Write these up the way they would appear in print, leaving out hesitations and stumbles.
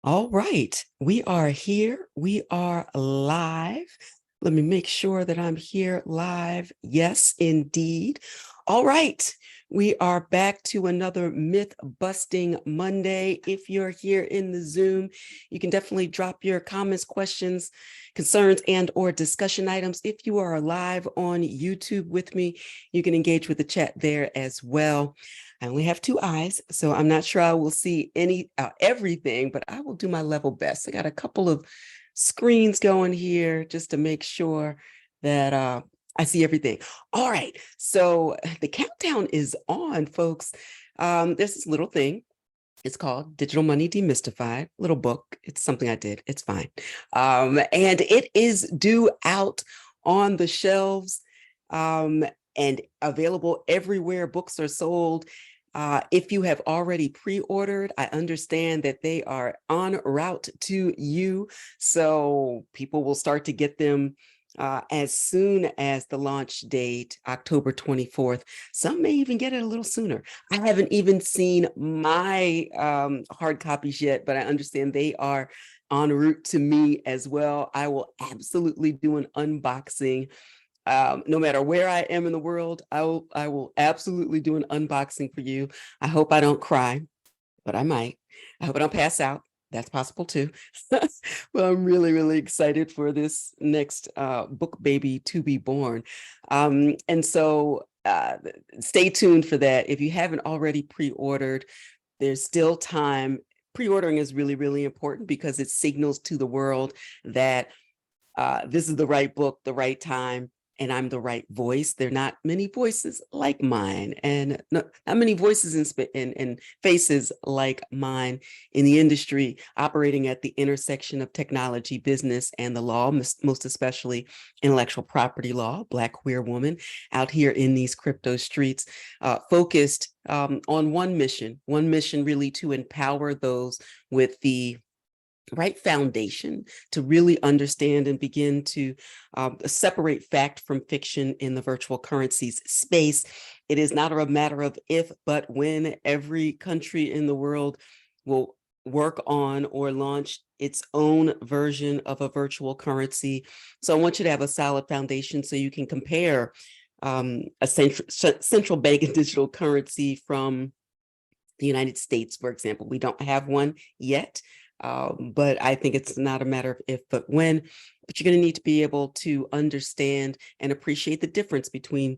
All right, we are here. We are live. Let me make sure that I'm here live. Yes, indeed. All right, we are back to another myth busting Monday. If you're here in the Zoom, you can definitely drop your comments, questions, concerns, and or discussion items. If you are live on YouTube with me, you can engage with the chat there as well. I only have two eyes, so I'm not sure I will see everything, but I will do my level best. I got a couple of screens going here just to make sure that I see everything. All right, so the countdown is on, folks. There's this little thing. It's called Digital Money Demystified, little book. It's something I did. It's fine. And it is due out on the shelves and available everywhere books are sold. If you have already pre-ordered, I understand that they are en route to you. So people will start to get them as soon as the launch date, October 24th. Some may even get it a little sooner. I haven't even seen my hard copies yet, but I understand they are en route to me as well. I will absolutely do an unboxing. No matter where I am in the world, I will absolutely do an unboxing for you. I hope I don't cry, but I might. I hope I don't pass out. That's possible too. Well, I'm really, really excited for this next book baby to be born. And so stay tuned for that. If you haven't already pre-ordered, there's still time. Pre-ordering is really, really important because it signals to the world that this is the right book, the right time, and I'm the right voice. There are not many voices like mine, and not many voices and faces like mine in the industry, operating at the intersection of technology, business, and the law, most especially intellectual property law, Black queer woman out here in these crypto streets, focused on one mission really to empower those with the right foundation to really understand and begin to separate fact from fiction in the virtual currencies space. It is not a matter of if, but when. Every country in the world will work on or launch its own version of a virtual currency. So I want you to have a solid foundation so you can compare a central bank and digital currency from the United States, for example. We don't have one yet. But I think it's not a matter of if, but when. But you're going to need to be able to understand and appreciate the difference between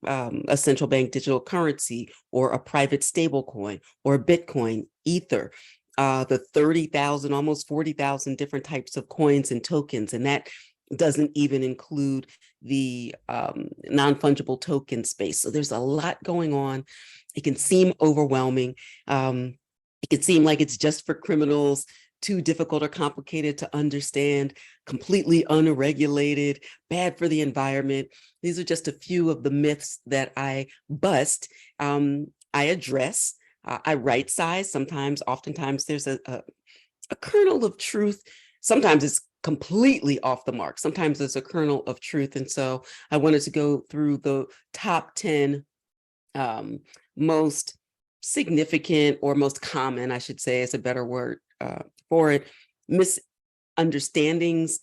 a central bank digital currency or a private stable coin or Bitcoin, Ether, the 30,000, almost 40,000 different types of coins and tokens. And that doesn't even include the non-fungible token space. So there's a lot going on. It can seem overwhelming. It can seem like it's just for criminals, too difficult or complicated to understand, completely unregulated, bad for the environment. These are just a few of the myths that I bust. I address, I right size. Oftentimes there's a kernel of truth. Sometimes it's completely off the mark. Sometimes there's a kernel of truth. And so I wanted to go through the top 10 most significant, or most common, I should say, is a better word for it, misunderstandings,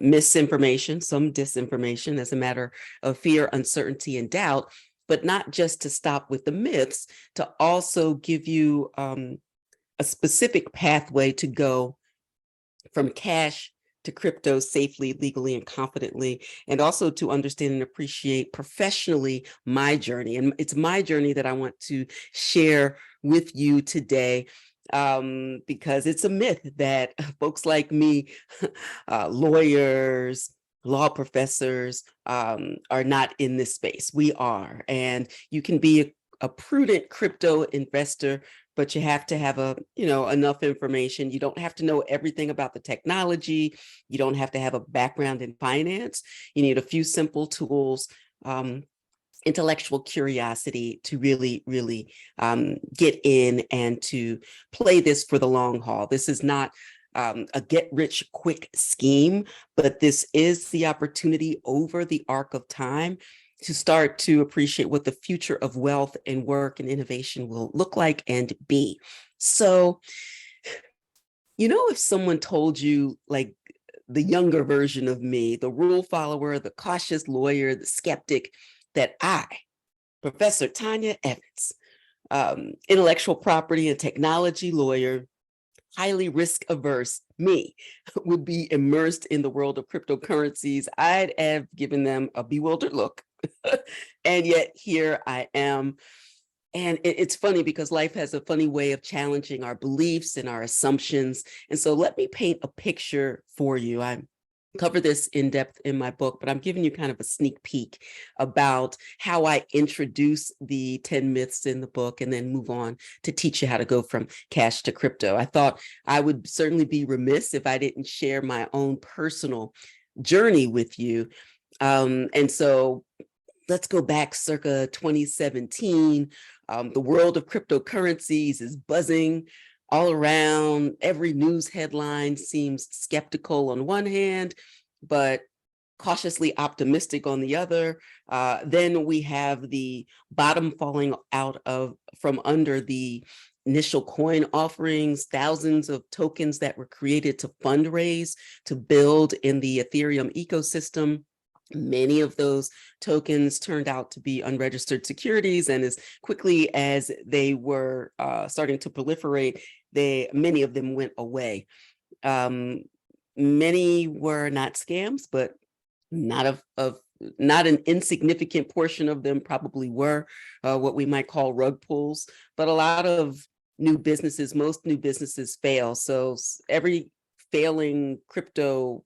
misinformation, some disinformation as a matter of fear, uncertainty, and doubt, but not just to stop with the myths, to also give you a specific pathway to go from cash to crypto safely, legally, and confidently, and also to understand and appreciate professionally my journey. And it's my journey that I want to share with you today, because it's a myth that folks like me, lawyers, law professors, are not in this space. We are, and you can be a prudent crypto investor, but you have to have enough information. You don't have to know everything about the technology. You don't have to have a background in finance. You need a few simple tools, intellectual curiosity to really, really get in and to play this for the long haul. This is not a get-rich-quick scheme, but this is the opportunity over the arc of time to start to appreciate what the future of wealth and work and innovation will look like and be. So If someone told you, like, the younger version of me, the rule follower, the cautious lawyer, the skeptic, that I, Professor Tonya Evans, intellectual property and technology lawyer, highly risk averse, me, would be immersed in the world of cryptocurrencies, I'd have given them a bewildered look. And yet here I am. And it's funny because life has a funny way of challenging our beliefs and our assumptions. And so let me paint a picture for you. I cover this in depth in my book, but I'm giving you kind of a sneak peek about how I introduce the 10 myths in the book and then move on to teach you how to go from cash to crypto. I thought I would certainly be remiss if I didn't share my own personal journey with you. And so let's go back circa 2017. The world of cryptocurrencies is buzzing all around. Every news headline seems skeptical on one hand, but cautiously optimistic on the other. Then we have the bottom falling out from under the initial coin offerings, thousands of tokens that were created to fundraise, to build in the Ethereum ecosystem. Many of those tokens turned out to be unregistered securities, and as quickly as they were starting to proliferate, many of them went away. Many were not scams, but not an insignificant portion of them probably were what we might call rug pulls. But a lot of most new businesses fail. So every failing crypto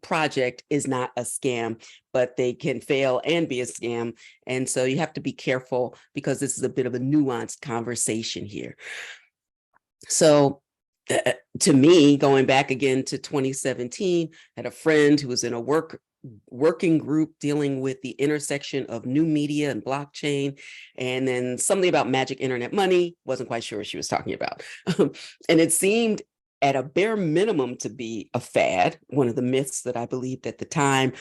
project is not a scam, but they can fail and be a scam. And so you have to be careful because this is a bit of a nuanced conversation here. So to me, going back again to 2017, I had a friend who was in a working group dealing with the intersection of new media and blockchain, and then something about magic internet money. Wasn't quite sure what she was talking about. And it seemed at a bare minimum to be a fad. One of the myths that I believed at the time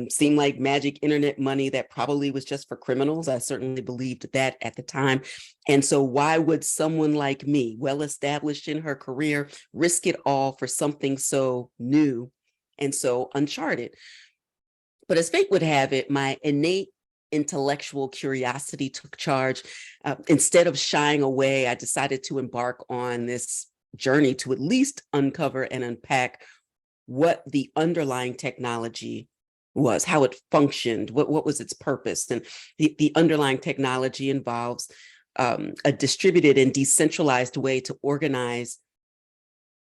seemed like magic internet money that probably was just for criminals. I certainly believed that at the time. And so why would someone like me, well established in her career, risk it all for something so new and so uncharted? But as fate would have it, my innate intellectual curiosity took charge. Instead of shying away, I decided to embark on this journey to at least uncover and unpack what the underlying technology was, how it functioned, what was its purpose. And the underlying technology involves a distributed and decentralized way to organize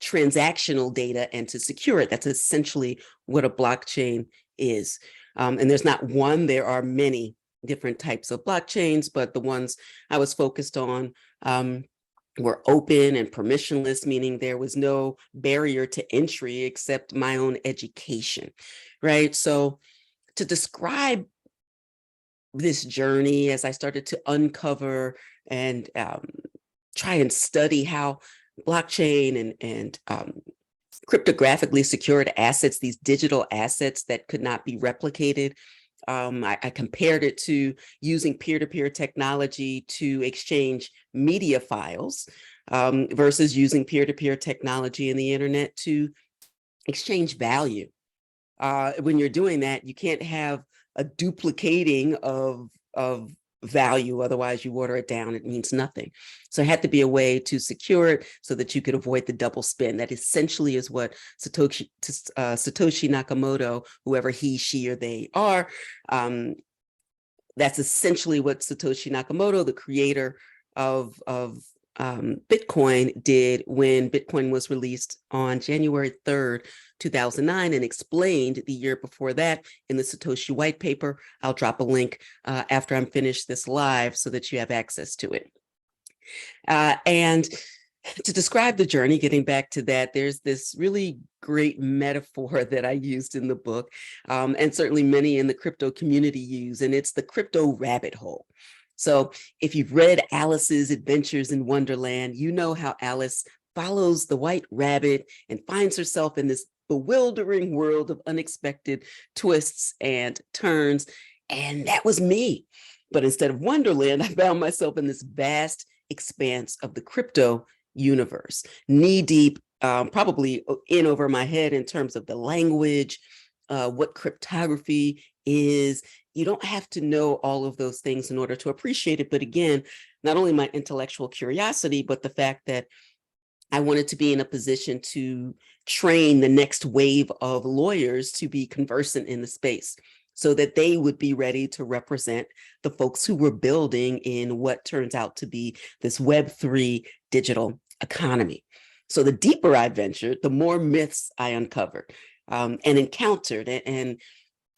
transactional data and to secure it. That's essentially what a blockchain is. And there's not one, there are many different types of blockchains, but the ones I was focused on were open and permissionless, meaning there was no barrier to entry except my own education, right? So to describe this journey as I started to uncover and try and study how blockchain and cryptographically secured assets, these digital assets that could not be replicated, I compared it to using peer-to-peer technology to exchange media files versus using peer-to-peer technology in the internet to exchange value. When you're doing that, you can't have a duplicating of value, otherwise you water it down, it means nothing. So it had to be a way to secure it so that you could avoid the double spend. That essentially is what Satoshi Nakamoto, whoever he, she, or they are, that's essentially what Satoshi Nakamoto, the creator of Bitcoin, did when Bitcoin was released on January 3rd, 2009, and explained the year before that in the Satoshi white paper. I'll drop a link after I'm finished this live so that you have access to it. And to describe the journey, getting back to that, there's this really great metaphor that I used in the book, and certainly many in the crypto community use, and it's the crypto rabbit hole. So if you've read Alice's Adventures in Wonderland, you know how Alice follows the white rabbit and finds herself in this bewildering world of unexpected twists and turns. And that was me. But instead of Wonderland, I found myself in this vast expanse of the crypto universe, knee deep probably in over my head in terms of the language, what cryptography is. You don't have to know all of those things in order to appreciate it. But again, not only my intellectual curiosity, but the fact that I wanted to be in a position to train the next wave of lawyers to be conversant in the space so that they would be ready to represent the folks who were building in what turns out to be this Web3 digital economy. So the deeper I ventured, the more myths I uncovered and encountered, and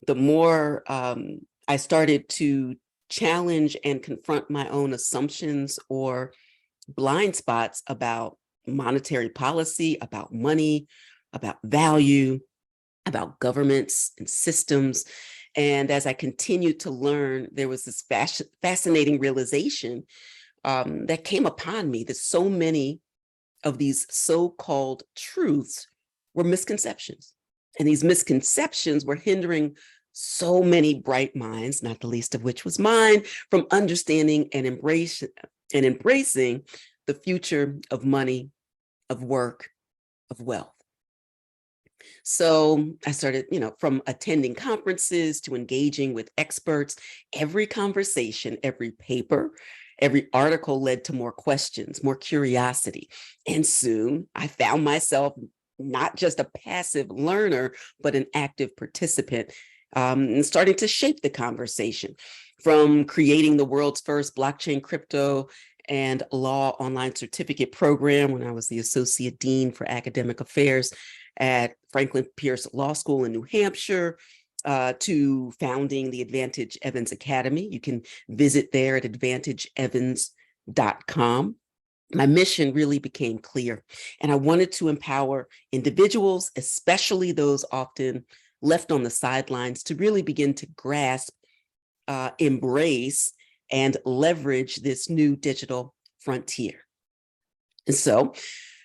the more I started to challenge and confront my own assumptions or blind spots about monetary policy, about money, about value, about governments and systems. And as I continued to learn, there was this fascinating realization that came upon me that so many of these so-called truths were misconceptions. And these misconceptions were hindering so many bright minds, not the least of which was mine, from understanding and embracing the future of money, of work, of wealth. So I started, from attending conferences to engaging with experts. Every conversation, every paper, every article led to more questions, more curiosity. And soon I found myself not just a passive learner, but an active participant, and starting to shape the conversation, from creating the world's first blockchain, crypto, and law online certificate program when I was the Associate Dean for Academic Affairs at Franklin Pierce Law School in New Hampshire, to founding the Advantage Evans Academy. You can visit there at advantageevans.com. My mission really became clear, and I wanted to empower individuals, especially those often left on the sidelines, to really begin to grasp, embrace, and leverage this new digital frontier. And so,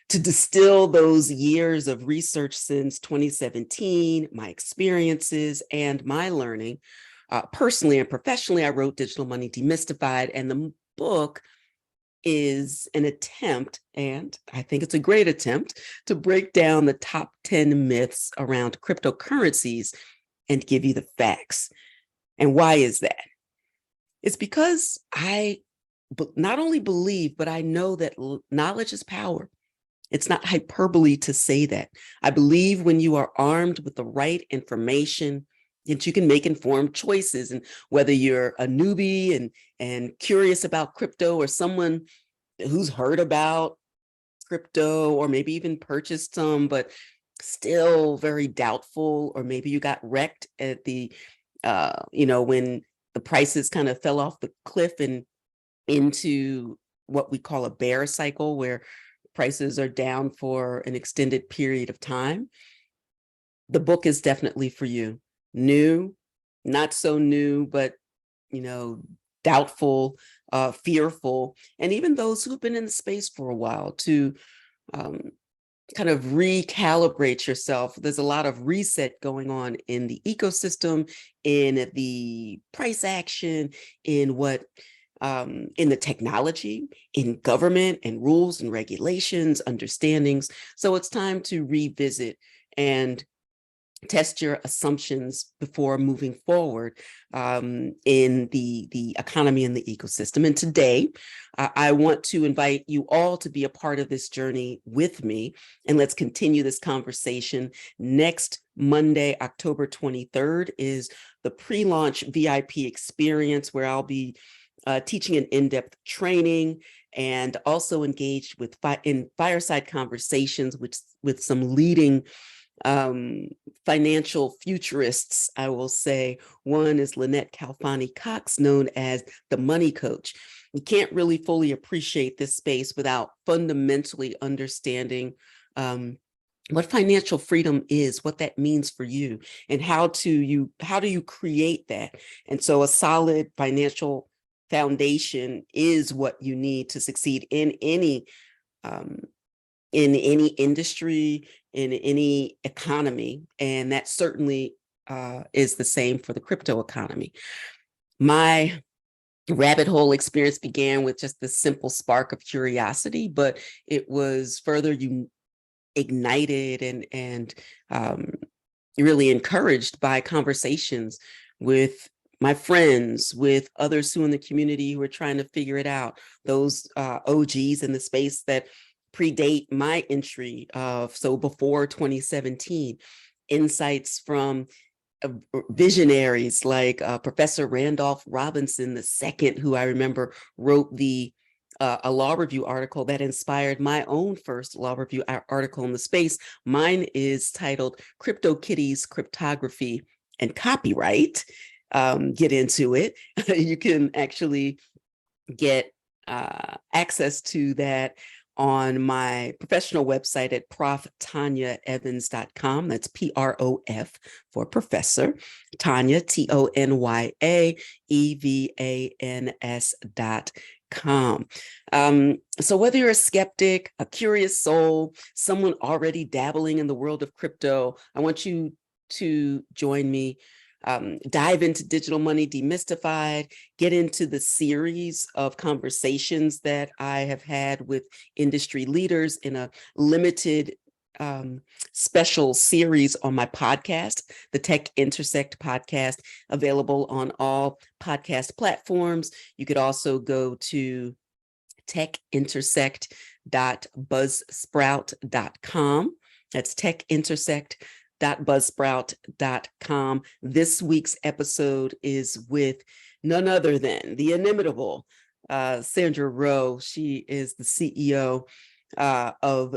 to distill those years of research since 2017, my experiences and my learning, personally and professionally, I wrote Digital Money Demystified, and the book is an attempt, and I think it's a great attempt, to break down the top 10 myths around cryptocurrencies and give you the facts. And why is that? It's because I not only believe, but I know that knowledge is power. It's not hyperbole to say that. I believe when you are armed with the right information, that you can make informed choices. And whether you're a newbie and curious about crypto, or someone who's heard about crypto or maybe even purchased some, but still very doubtful, or maybe you got wrecked at the, when the prices kind of fell off the cliff and into what we call a bear cycle, where prices are down for an extended period of time. The book is definitely for you. New, not so new, but, doubtful, fearful, and even those who've been in the space for a while, to kind of recalibrate yourself. There's a lot of reset going on in the ecosystem, in the price action, in in the technology, in government and rules and regulations, understandings. So it's time to revisit and test your assumptions before moving forward in the economy and the ecosystem. And today, I want to invite you all to be a part of this journey with me. And let's continue this conversation. Next Monday, October 23rd, is the pre-launch VIP experience, where I'll be teaching an in-depth training, and also engaged with in fireside conversations with some leading financial futurists, I will say. One is Lynette Calfani-Cox, known as the Money Coach. You can't really fully appreciate this space without fundamentally understanding what financial freedom is, what that means for you, and how do you create that. And so a solid financial foundation is what you need to succeed in any industry, in any economy. And that certainly is the same for the crypto economy. My rabbit hole experience began with just the simple spark of curiosity, but it was further ignited and really encouraged by conversations with my friends, with others who in the community who are trying to figure it out, those OGs in the space that predate my entry of, so before 2017, insights from visionaries like Professor Randolph Robinson II, who I remember wrote a law review article that inspired my own first law review article in the space. Mine is titled CryptoKitties, Cryptography and Copyright. Get into it. You can actually get access to that on my professional website at proftonyaevans.com. That's PROF for professor, Tonya, TONYAEVANS.com. So whether you're a skeptic, a curious soul, someone already dabbling in the world of crypto, I want you to join me. Dive into Digital Money Demystified, get into the series of conversations that I have had with industry leaders in a limited special series on my podcast, the Tech Intersect podcast, available on all podcast platforms. You could also go to techintersect.buzzsprout.com. That's techintersect.buzzsprout.com. This week's episode is with none other than the inimitable Sandra Rowe. She is the CEO of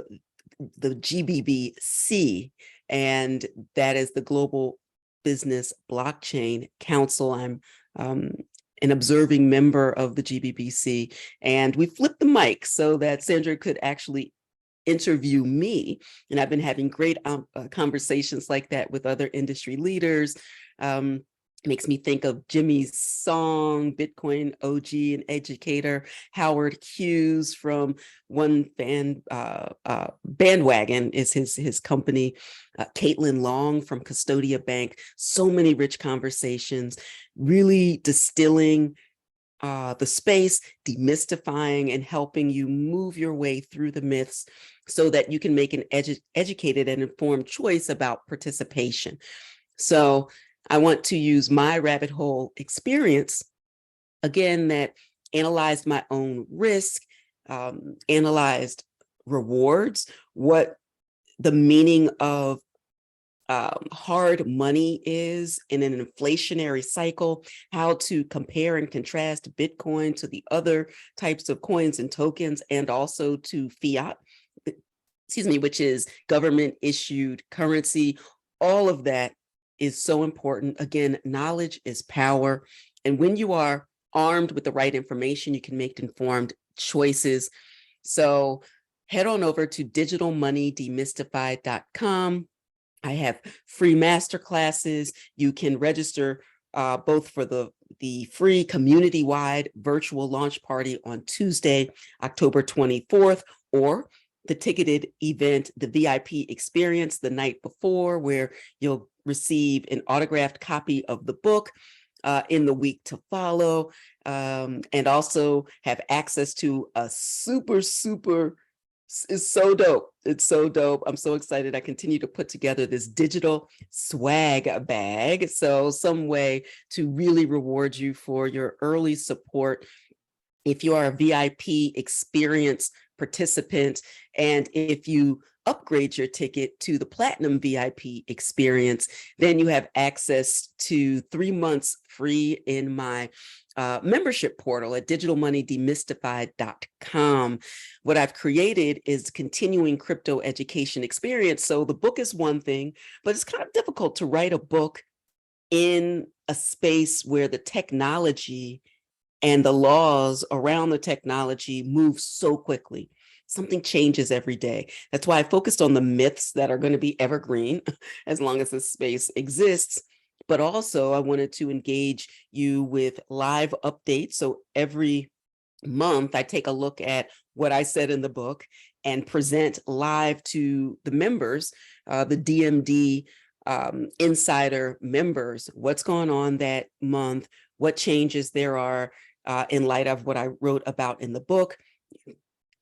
the GBBC, and that is the Global Business Blockchain Council. I'm an observing member of the GBBC, and we flipped the mic so that Sandra could actually interview me. And I've been having great conversations like that with other industry leaders. Makes me think of Jimmy's song, Bitcoin OG and educator, Howard Hughes from One Bandwagon is his company, Caitlin Long from Custodia Bank. So many rich conversations, really distilling the space, demystifying and helping you move your way through the myths so that you can make an educated and informed choice about participation. So I want to use my rabbit hole experience, again, that analyzed my own risk, analyzed rewards, what the meaning of hard money is in an inflationary cycle, how to compare and contrast Bitcoin to the other types of coins and tokens, and also to fiat, which is government issued currency. All of that is so important. Again, knowledge is power. And when you are armed with the right information, you can make informed choices. So head on over to digitalmoneydemystified.com. I have free masterclasses. You can register both for the free community-wide virtual launch party on Tuesday, October 24th, or the ticketed event, the VIP experience the night before, where you'll receive an autographed copy of the book in the week to follow, and also have access to a super, it's so dope. It's so dope. I'm so excited. I continue to put together this digital swag bag. So some way to really reward you for your early support. If you are a VIP experience participant, and if you upgrade your ticket to the Platinum VIP experience, then you have access to 3 months free in my membership portal at digitalmoneydemystified.com. What I've created is continuing crypto education experience. So the book is one thing, but it's kind of difficult to write a book in a space where the technology and the laws around the technology move so quickly. Something changes every day. That's why I focused on the myths that are going to be evergreen as long as this space exists. But also I wanted to engage you with live updates. So every month I take a look at what I said in the book and present live to the members, the DMD insider members, what's going on that month, what changes there are in light of what I wrote about in the book.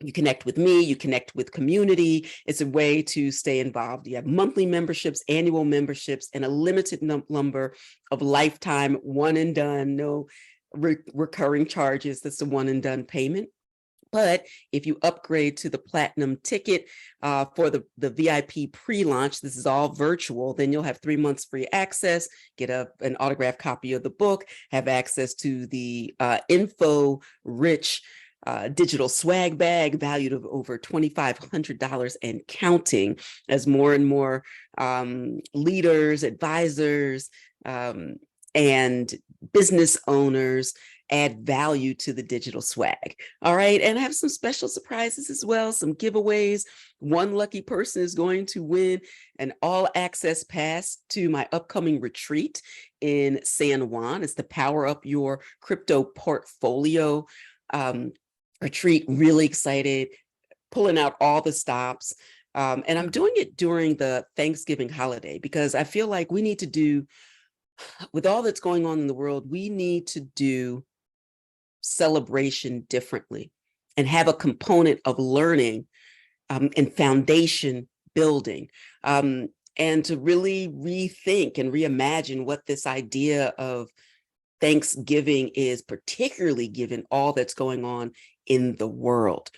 You connect with me, you connect with community. It's a way to stay involved. You have monthly memberships, annual memberships, and a limited number of lifetime one and done, no recurring charges. That's a one and done payment. But if you upgrade to the platinum ticket for the VIP pre-launch, this is all virtual, then you'll have 3 months free access, get an autographed copy of the book, have access to the info-rich digital swag bag valued of over $2,500 and counting, as more and more leaders, advisors, and business owners add value to the digital swag. All right. And I have some special surprises as well, some giveaways. One lucky person is going to win an all access pass to my upcoming retreat in San Juan. It's the Power Up Your Crypto Portfolio retreat. Really excited, pulling out all the stops. And I'm doing it during the Thanksgiving holiday because I feel like we need to do, with all that's going on in the world, we need to do celebration differently and have a component of learning and foundation building, and to really rethink and reimagine what this idea of Thanksgiving is, particularly given all that's going on in the world,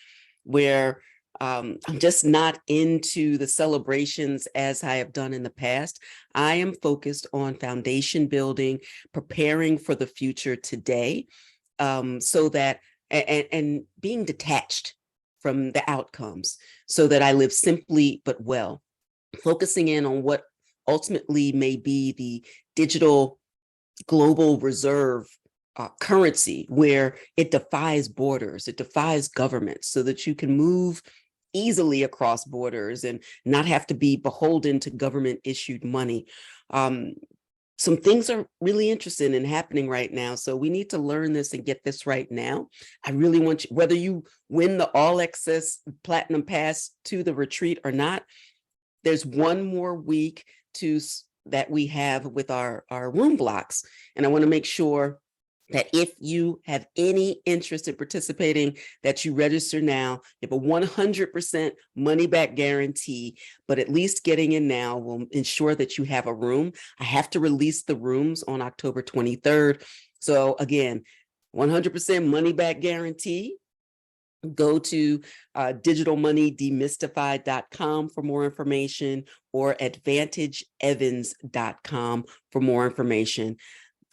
where I'm just not into the celebrations as I have done in the past. I am focused on foundation building, preparing for the future today, so that, and being detached from the outcomes so that I live simply but well, focusing in on what ultimately may be the digital global reserve currency, where it defies borders, it defies governments, so that you can move easily across borders and not have to be beholden to government issued money. Some things are really interesting and happening right now. So we need to learn this and get this right now. I really want you, whether you win the all access platinum pass to the retreat or not, there's one more week that we have with our room blocks. And I want to make sure that if you have any interest in participating, that you register now. You have a 100% money back guarantee, but at least getting in now will ensure that you have a room. I have to release the rooms on October 23rd. So again, 100% money back guarantee. Go to digitalmoneydemystified.com for more information, or advantageevans.com for more information.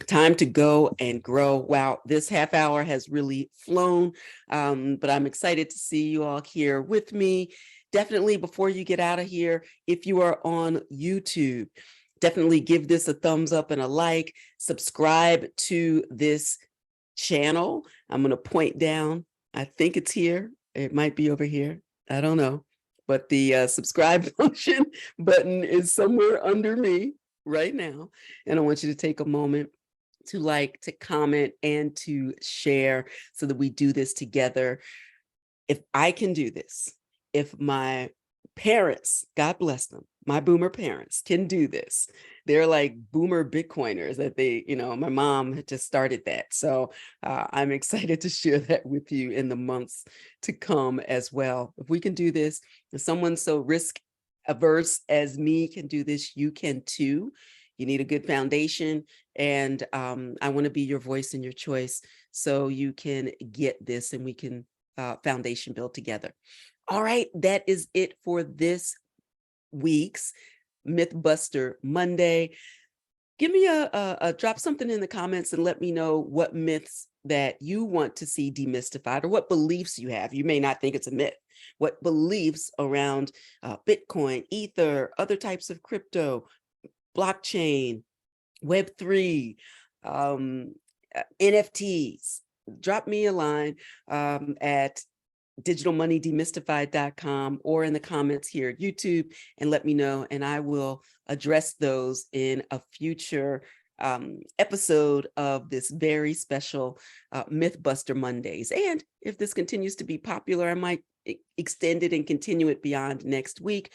Time to go and grow. Wow, this half hour has really flown, but I'm excited to see you all here with me. Definitely, before you get out of here, if you are on YouTube, definitely give this a thumbs up and a like. Subscribe to this channel. I'm going to point down. I think it's here. It might be over here. I don't know. But the subscribe function button is somewhere under me right now. And I want you to take a moment to like, to comment, and to share so that we do this together. If I can do this, if my parents, God bless them, my boomer parents can do this. They're like boomer Bitcoiners that they, my mom had just started that. So I'm excited to share that with you in the months to come as well. If we can do this, if someone so risk averse as me can do this, you can too. You need a good foundation, and I want to be your voice and your choice so you can get this and we can foundation build together. All right, that is it for this week's Mythbuster Monday. Give me a drop something in the comments and let me know what myths that you want to see demystified, or what beliefs you have. You may not think it's a myth. What beliefs around Bitcoin, Ether, other types of crypto, blockchain, Web3, NFTs. Drop me a line at digitalmoneydemystified.com or in the comments here at YouTube, and let me know, and I will address those in a future episode of this very special Mythbuster Mondays. And if this continues to be popular, I might extend it and continue it beyond next week.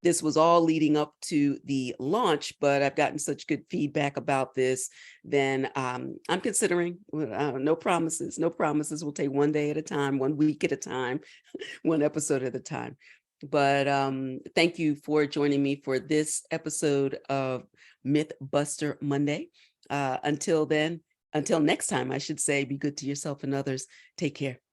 this was all leading up to the launch, but I've gotten such good feedback about this, then I'm considering, no promises, no promises. We'll take one day at a time, 1 week at a time, one episode at a time. But thank you for joining me for this episode of Mythbuster Monday. Until then, until next time, I should say, be good to yourself and others. Take care.